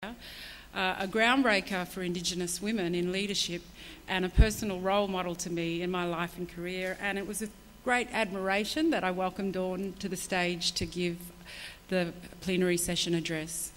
a groundbreaker for Indigenous women in leadership and a personal role model to me in my life and career. And it was with great admiration that I welcomed Dawn to the stage to give the plenary session address.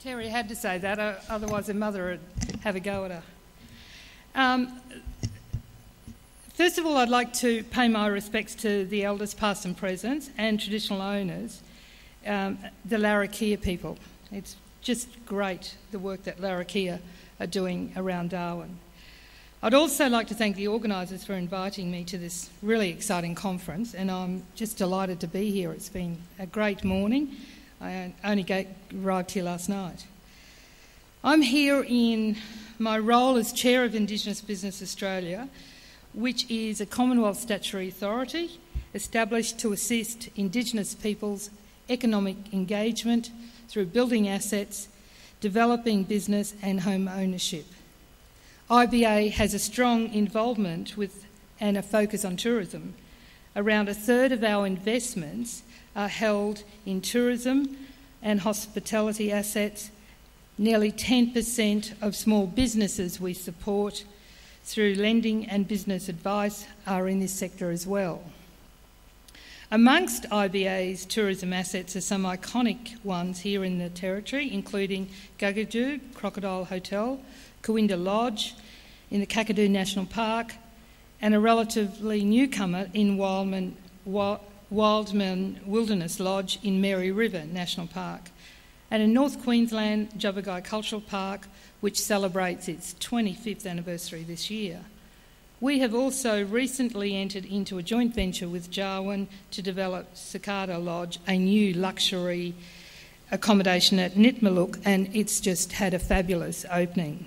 Terry had to say that, otherwise her mother would have a go at her. First of all, I'd like to pay my respects to the elders past and present and traditional owners, the Larrakia people. It's just great, the work that Larrakia are doing around Darwin. I'd also like to thank the organisers for inviting me to this really exciting conference, and I'm just delighted to be here. It's been a great morning. I only arrived here last night. I'm here in my role as Chair of Indigenous Business Australia, which is a Commonwealth statutory authority established to assist Indigenous peoples' economic engagement through building assets, developing business and home ownership. IBA has a strong involvement with and a focus on tourism. Around a third of our investments are held in tourism and hospitality assets. Nearly 10% of small businesses we support through lending and business advice are in this sector as well. Amongst IBA's tourism assets are some iconic ones here in the Territory, including Gugudju Crocodile Hotel, Cooinda Lodge in the Kakadu National Park, and a relatively newcomer in Wildman Wilderness Lodge in Mary River National Park, and in North Queensland, Jubbagai Cultural Park, which celebrates its 25th anniversary this year. We have also recently entered into a joint venture with Jarwin to develop Cicada Lodge, a new luxury accommodation at Nitmaluk, and it's just had a fabulous opening.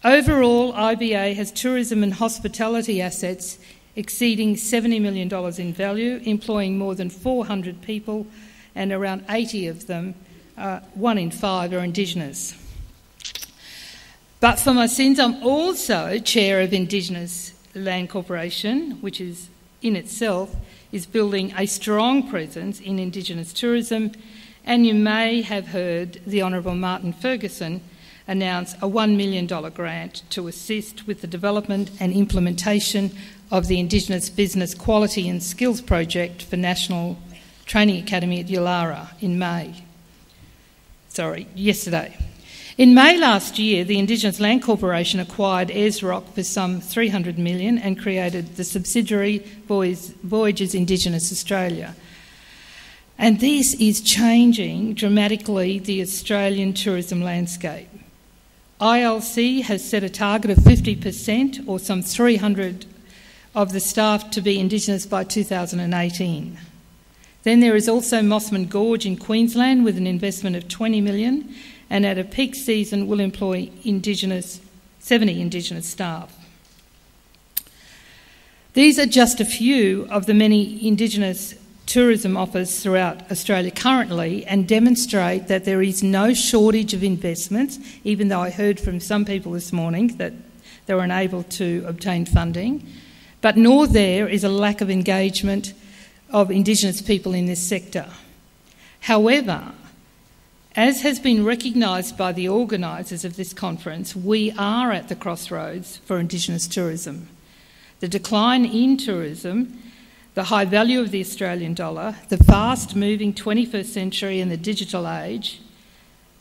Overall, IBA has tourism and hospitality assets exceeding $70 million in value, employing more than 400 people, and around 80 of them, 1 in 5, are Indigenous. But for my sins, I'm also Chair of Indigenous Land Corporation, which is in itself is building a strong presence in Indigenous tourism, and you may have heard the Honourable Martin Ferguson announce a $1 million grant to assist with the development and implementation of the Indigenous Business Quality and Skills Project for National Training Academy at Yulara yesterday. In May last year, the Indigenous Land Corporation acquired Ayers Rock for some $300 million and created the subsidiary Voyages Indigenous Australia. And this is changing dramatically the Australian tourism landscape. ILC has set a target of 50%, or some 300 of the staff, to be Indigenous by 2018. Then there is also Mossman Gorge in Queensland with an investment of $20 million, and at a peak season will employ 70 Indigenous staff. These are just a few of the many Indigenous tourism offers throughout Australia currently, and demonstrate that there is no shortage of investments, even though I heard from some people this morning that they were unable to obtain funding, but nor there is a lack of engagement of Indigenous people in this sector. However, as has been recognised by the organisers of this conference, we are at the crossroads for Indigenous tourism. The decline in tourism, the high value of the Australian dollar, the fast-moving 21st century and the digital age,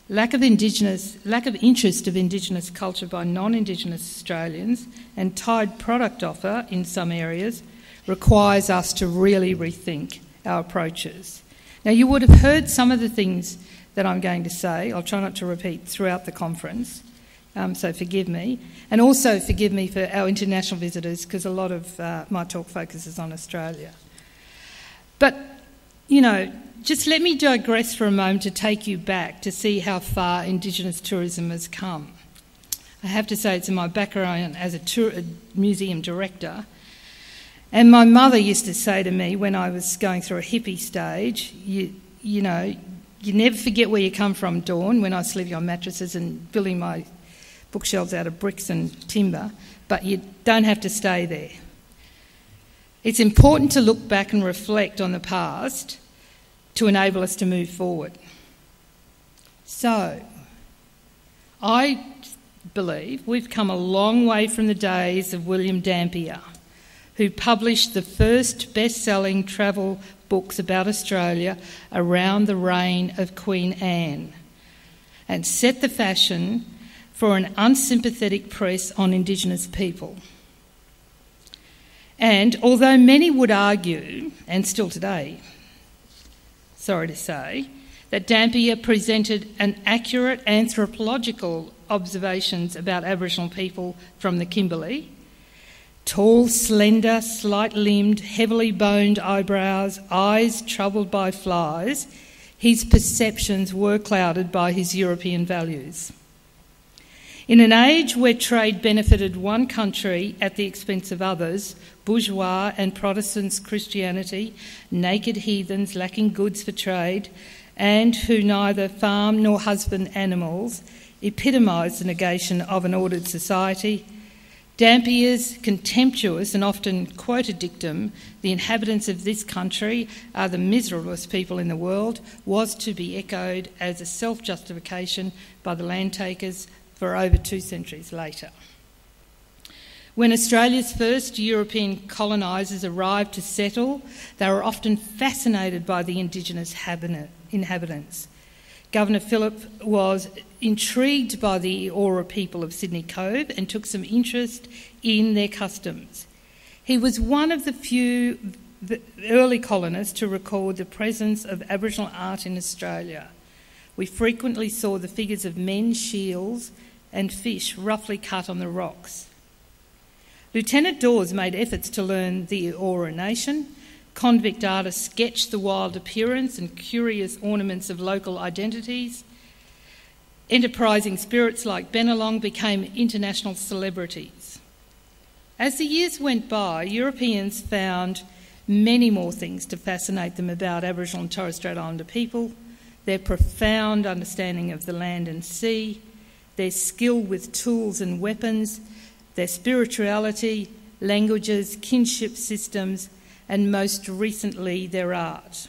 lack of interest of Indigenous culture by non-Indigenous Australians, and tied product offer in some areas requires us to really rethink our approaches. Now, you would have heard some of the things that I'm going to say. I'll try not to repeat throughout the conference, so forgive me. And also forgive me for our international visitors, because a lot of my talk focuses on Australia. But, just let me digress for a moment to take you back to see how far Indigenous tourism has come. I have to say it's in my background as a museum director. And my mother used to say to me when I was going through a hippie stage, you never forget where you come from, Dawn, when I was sleeping on mattresses and building my bookshelves out of bricks and timber, but you don't have to stay there. It's important to look back and reflect on the past to enable us to move forward. So, I believe we've come a long way from the days of William Dampier, who published the first best-selling travel books about Australia around the reign of Queen Anne, and set the fashion for an unsympathetic press on Indigenous people. And although many would argue, and still today, sorry to say, that Dampier presented an accurate anthropological observations about Aboriginal people from the Kimberley, tall, slender, slight-limbed, heavily boned eyebrows, eyes troubled by flies, his perceptions were clouded by his European values. In an age where trade benefited one country at the expense of others, bourgeois and Protestants Christianity, naked heathens lacking goods for trade, and who neither farm nor husband animals, epitomised the negation of an ordered society, Dampier's contemptuous and often quoted dictum, "The inhabitants of this country are the miserablest people in the world," was to be echoed as a self-justification by the land takers for over 2 centuries later. When Australia's first European colonisers arrived to settle, they were often fascinated by the Indigenous inhabitants. Governor Phillip was intrigued by the Eora people of Sydney Cove and took some interest in their customs. He was one of the few early colonists to record the presence of Aboriginal art in Australia. We frequently saw the figures of men, shields and fish roughly cut on the rocks. Lieutenant Dawes made efforts to learn the Eora nation. Convict artists sketched the wild appearance and curious ornaments of local identities. Enterprising spirits like Bennelong became international celebrities. As the years went by, Europeans found many more things to fascinate them about Aboriginal and Torres Strait Islander people: their profound understanding of the land and sea, their skill with tools and weapons, their spirituality, languages, kinship systems, and most recently their art.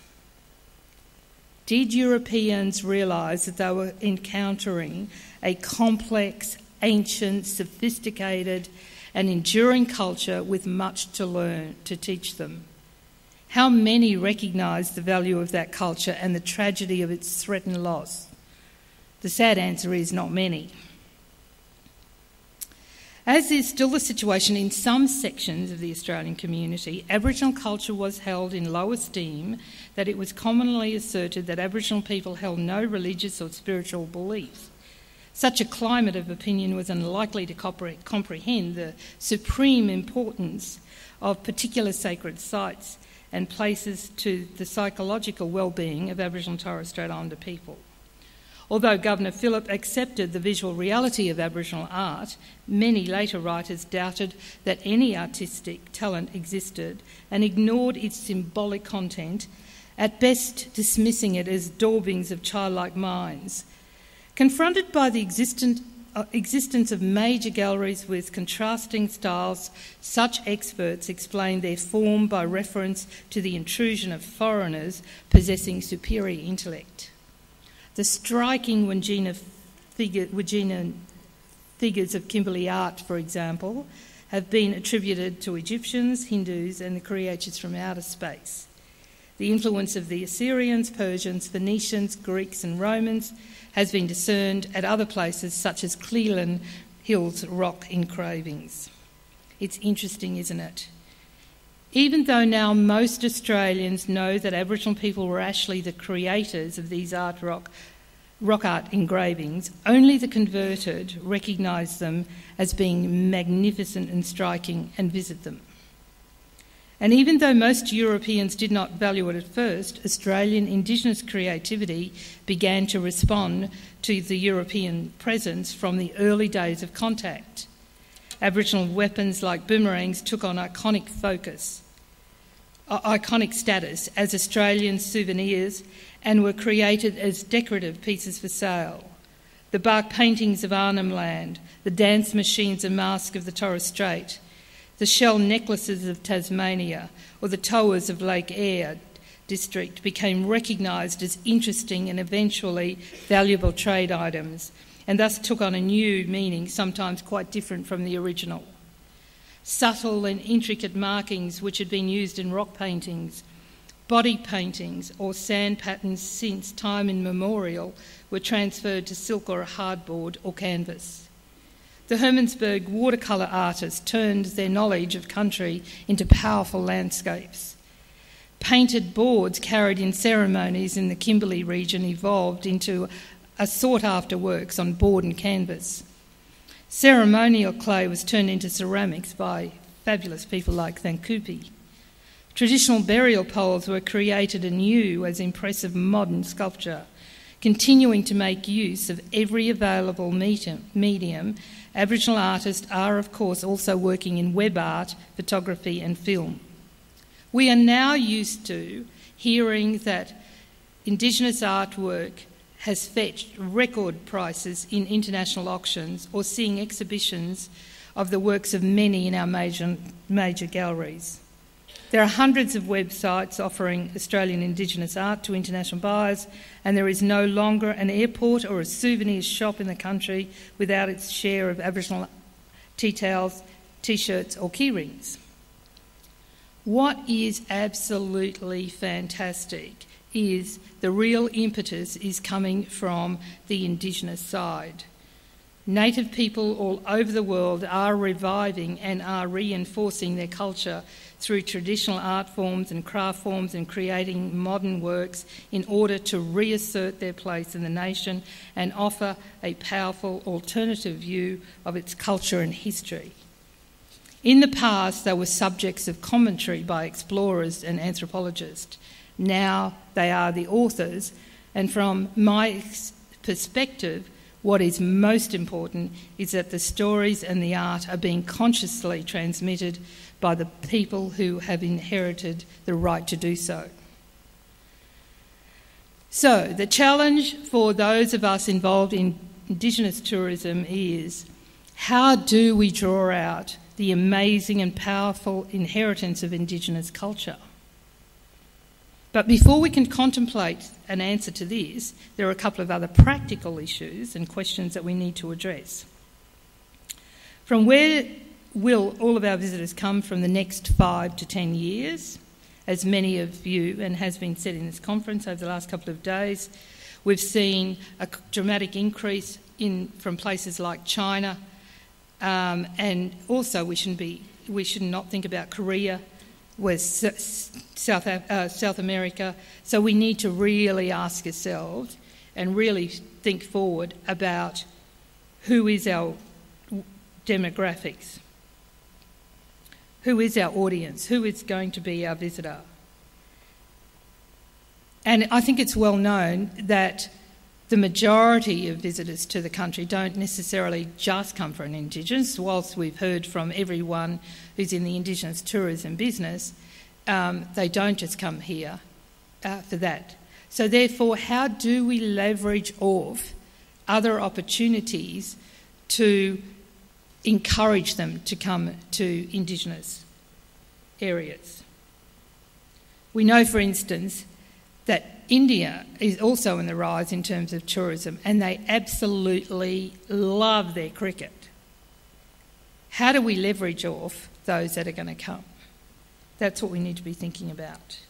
Did Europeans realise that they were encountering a complex, ancient, sophisticated and enduring culture with much to learn, to teach them? How many recognised the value of that culture and the tragedy of its threatened loss? The sad answer is not many. As is still the situation in some sections of the Australian community, Aboriginal culture was held in low esteem, that it was commonly asserted that Aboriginal people held no religious or spiritual beliefs. Such a climate of opinion was unlikely to comprehend the supreme importance of particular sacred sites and places to the psychological well-being of Aboriginal and Torres Strait Islander people. Although Governor Phillip accepted the visual reality of Aboriginal art, many later writers doubted that any artistic talent existed and ignored its symbolic content, at best dismissing it as daubings of childlike minds. Confronted by the existence of major galleries with contrasting styles, such experts explained their form by reference to the intrusion of foreigners possessing superior intellect. The striking Wandjina figures of Kimberley art, for example, have been attributed to Egyptians, Hindus and the creatures from outer space. The influence of the Assyrians, Persians, Phoenicians, Greeks and Romans has been discerned at other places such as Cleland Hills rock engravings. It's interesting, isn't it? Even though now most Australians know that Aboriginal people were actually the creators of these rock art engravings, only the converted recognise them as being magnificent and striking and visit them. And even though most Europeans did not value it at first, Australian Indigenous creativity began to respond to the European presence from the early days of contact. Aboriginal weapons like boomerangs took on iconic status as Australian souvenirs and were created as decorative pieces for sale. the bark paintings of Arnhem Land, the dance machines and masks of the Torres Strait, the shell necklaces of Tasmania, or the towers of Lake Eyre district became recognised as interesting and eventually valuable trade items, and thus took on a new meaning, sometimes quite different from the original. Subtle and intricate markings which had been used in rock paintings, body paintings or sand patterns since time immemorial were transferred to silk or hardboard or canvas. The Hermannsburg watercolour artists turned their knowledge of country into powerful landscapes. Painted boards carried in ceremonies in the Kimberley region evolved into a sought-after works on board and canvas. Ceremonial clay was turned into ceramics by fabulous people like Thankupi. Traditional burial poles were created anew as impressive modern sculpture, continuing to make use of every available medium. Aboriginal artists are, of course, also working in web art, photography and film. We are now used to hearing that Indigenous artwork has fetched record prices in international auctions or seeing exhibitions of the works of many in our major galleries. There are hundreds of websites offering Australian Indigenous art to international buyers, and there is no longer an airport or a souvenir shop in the country without its share of Aboriginal tea towels, T-shirts or keyrings. What is absolutely fantastic is the real impetus is coming from the Indigenous side. Native people all over the world are reviving and are reinforcing their culture through traditional art forms and craft forms and creating modern works in order to reassert their place in the nation and offer a powerful alternative view of its culture and history. In the past, they were subjects of commentary by explorers and anthropologists. Now they are the authors, and from my perspective, what is most important is that the stories and the art are being consciously transmitted by the people who have inherited the right to do so. So the challenge for those of us involved in Indigenous tourism is, how do we draw out the amazing and powerful inheritance of Indigenous culture? But before we can contemplate an answer to this, there are a couple of other practical issues and questions that we need to address. From where will all of our visitors come from the next 5 to 10 years? As many of you, and has been said in this conference over the last couple of days, we've seen a dramatic increase from places like China, and also we should not think about Korea, South America. So we need to really ask ourselves and really think forward about who is our demographics, who is our audience, who is going to be our visitor. And I think it's well known that the majority of visitors to the country don't necessarily just come from Indigenous. Whilst we've heard from everyone who's in the Indigenous tourism business, they don't just come here for that. So therefore, how do we leverage off other opportunities to encourage them to come to Indigenous areas? We know, for instance, that India is also on the rise in terms of tourism, and they absolutely love their cricket. How do we leverage off those that are going to come? That's what we need to be thinking about.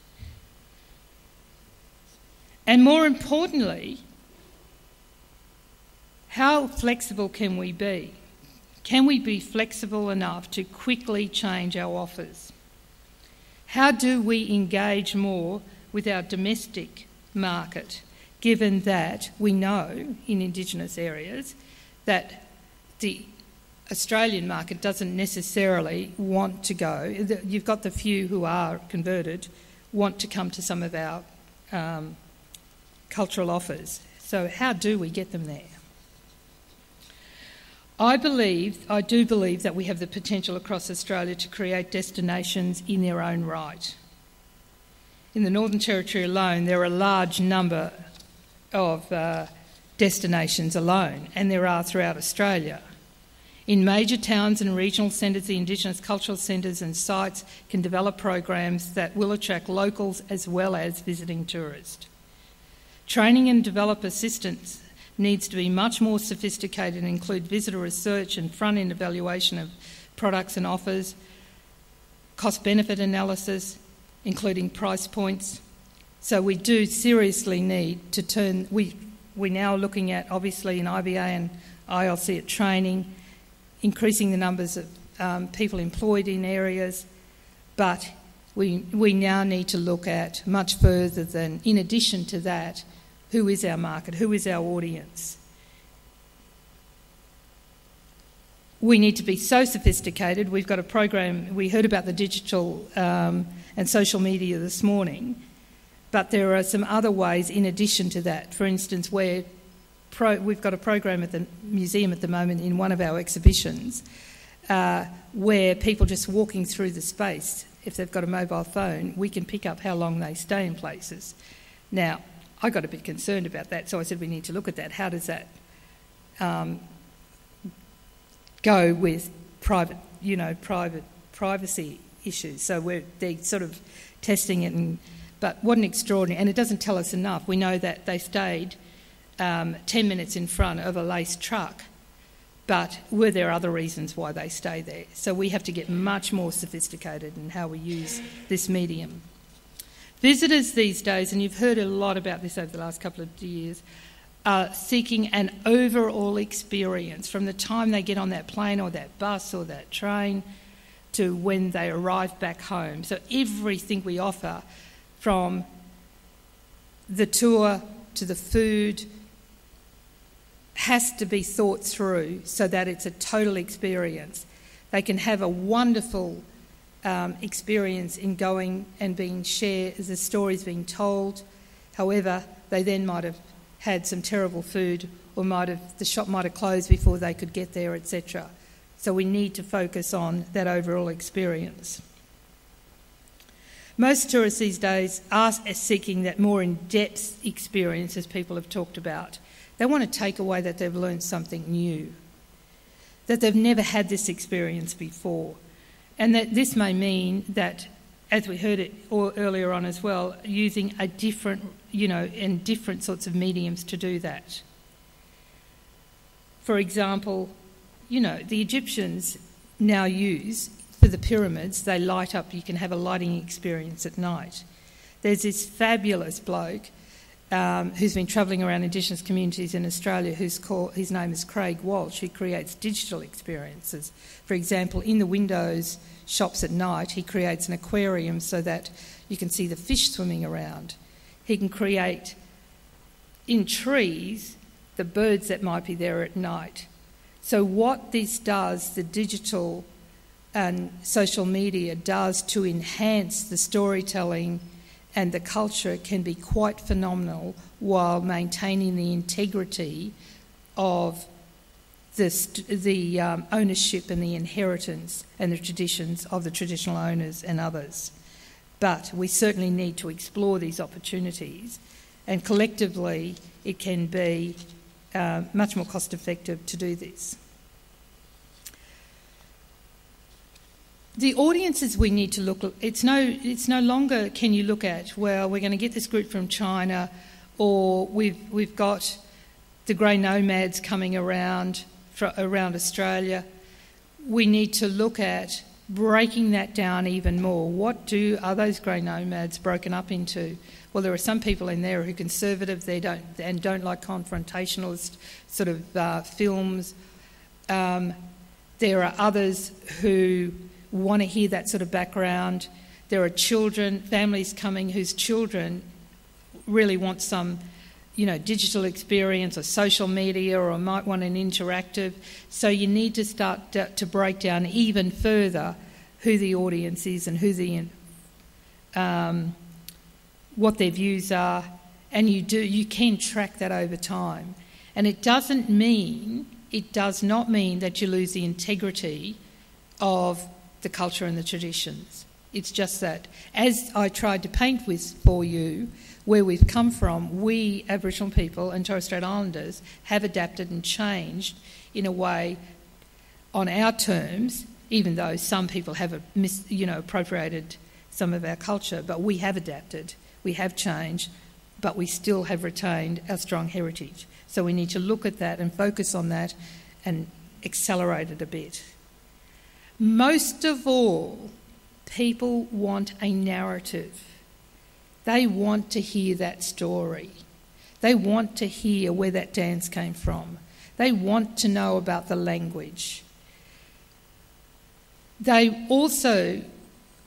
And more importantly, how flexible can we be? Can we be flexible enough to quickly change our offers? How do we engage more with our domestic market, given that we know in Indigenous areas that the Australian market doesn't necessarily want to go. You've got the few who are converted, want to come to some of our cultural offers. So how do we get them there? I do believe that we have the potential across Australia to create destinations in their own right. In the Northern Territory alone, there are a large number of destinations alone, and there are throughout Australia. In major towns and regional centres, the Indigenous cultural centres and sites can develop programs that will attract locals as well as visiting tourists. Training and develop assistance needs to be much more sophisticated and include visitor research and front-end evaluation of products and offers, cost-benefit analysis, including price points. So we do seriously need to turn... We're now looking at, obviously, in IBA and ILC at training, increasing the numbers of people employed in areas, but we now need to look at much further than, in addition to that, who is our market, who is our audience. We need to be so sophisticated. We've got a program, we heard about the digital and social media this morning, but there are some other ways in addition to that. For instance, we've got a program at the museum at the moment in one of our exhibitions where people just walking through the space, if they've got a mobile phone, we can pick up how long they stay in places. Now, I got a bit concerned about that, so I said we need to look at that. How does that go with private privacy issues? So they're sort of testing it, but what an extraordinary... And it doesn't tell us enough. We know that they stayed 10 minutes in front of a laced truck, but were there other reasons why they stay there? So we have to get much more sophisticated in how we use this medium. Visitors these days, and you've heard a lot about this over the last couple of years, are seeking an overall experience from the time they get on that plane or that bus or that train to when they arrive back home. So everything we offer, from the tour to the food, has to be thought through so that it's a total experience. They can have a wonderful experience in going and being shared as the stories being told. However, they then might have had some terrible food, or the shop might have closed before they could get there, etc. So we need to focus on that overall experience. Most tourists these days are seeking that more in-depth experience, as people have talked about. They want to take away that they've learned something new, that they've never had this experience before. And that this may mean that, as we heard it earlier on as well, using a different, and different sorts of mediums to do that. For example, the Egyptians now use, for the pyramids, they light up, you can have a lighting experience at night. There's this fabulous bloke who's been travelling around Indigenous communities in Australia, his name is Craig Walsh, who creates digital experiences. For example, in the windows shops at night, he creates an aquarium so that you can see the fish swimming around. He can create, in trees, the birds that might be there at night. So what this does, the digital and social media does to enhance the storytelling and the culture, can be quite phenomenal while maintaining the integrity of the ownership and the inheritance and the traditions of the traditional owners and others. But we certainly need to explore these opportunities, and collectively it can be much more cost effective to do this. The audiences we need to look at, it's no longer can you look at, well, we're going to get this group from China, or we've got the grey nomads coming around Australia. We need to look at breaking that down even more. What are those grey nomads broken up into? Well, there are some people in there who are conservative, they don't like confrontationalist sort of films. There are others who want to hear that sort of background. There are children, families coming whose children really want some, digital experience or social media, or might want an interactive. So you need to start to break down even further who the audience is and who what their views are, and you can track that over time. And it does not mean that you lose the integrity of the culture and the traditions. It's just that, as I tried to paint for you, where we've come from, we Aboriginal people and Torres Strait Islanders have adapted and changed in a way on our terms, even though some people have appropriated some of our culture, but we have adapted, we have changed, but we still have retained our strong heritage. So we need to look at that and focus on that and accelerate it a bit. Most of all, people want a narrative. They want to hear that story. They want to hear where that dance came from. They want to know about the language.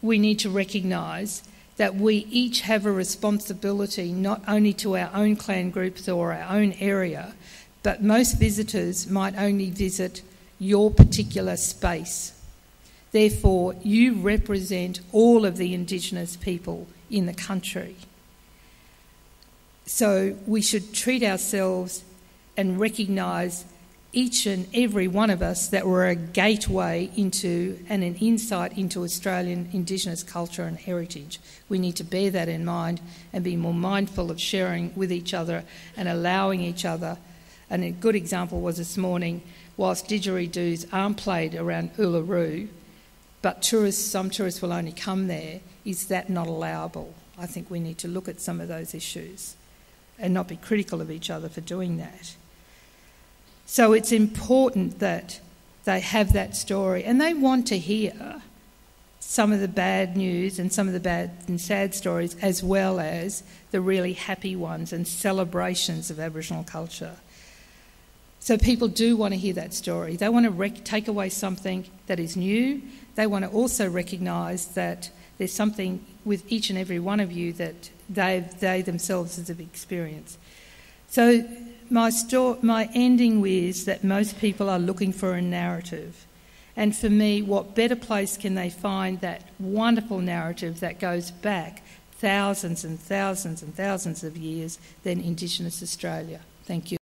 We need to recognise that we each have a responsibility not only to our own clan groups or our own area, but most visitors might only visit your particular space. Therefore, you represent all of the Indigenous people in the country. So we should treat ourselves and recognise each and every one of us that we're a gateway into and an insight into Australian Indigenous culture and heritage. We need to bear that in mind and be more mindful of sharing with each other and allowing each other. And a good example was this morning, whilst didgeridoos aren't played around Uluru, but some tourists will only come there, is that not allowable? I think we need to look at some of those issues and not be critical of each other for doing that. So it's important that they have that story and they want to hear some of the bad news and some of the bad and sad stories, as well as the really happy ones and celebrations of Aboriginal culture. So people do want to hear that story. They want to take away something that is new. They want to also recognise that there's something with each and every one of you that they themselves have experienced. So my ending is that most people are looking for a narrative. And for me, what better place can they find that wonderful narrative that goes back thousands and thousands and thousands of years than Indigenous Australia? Thank you.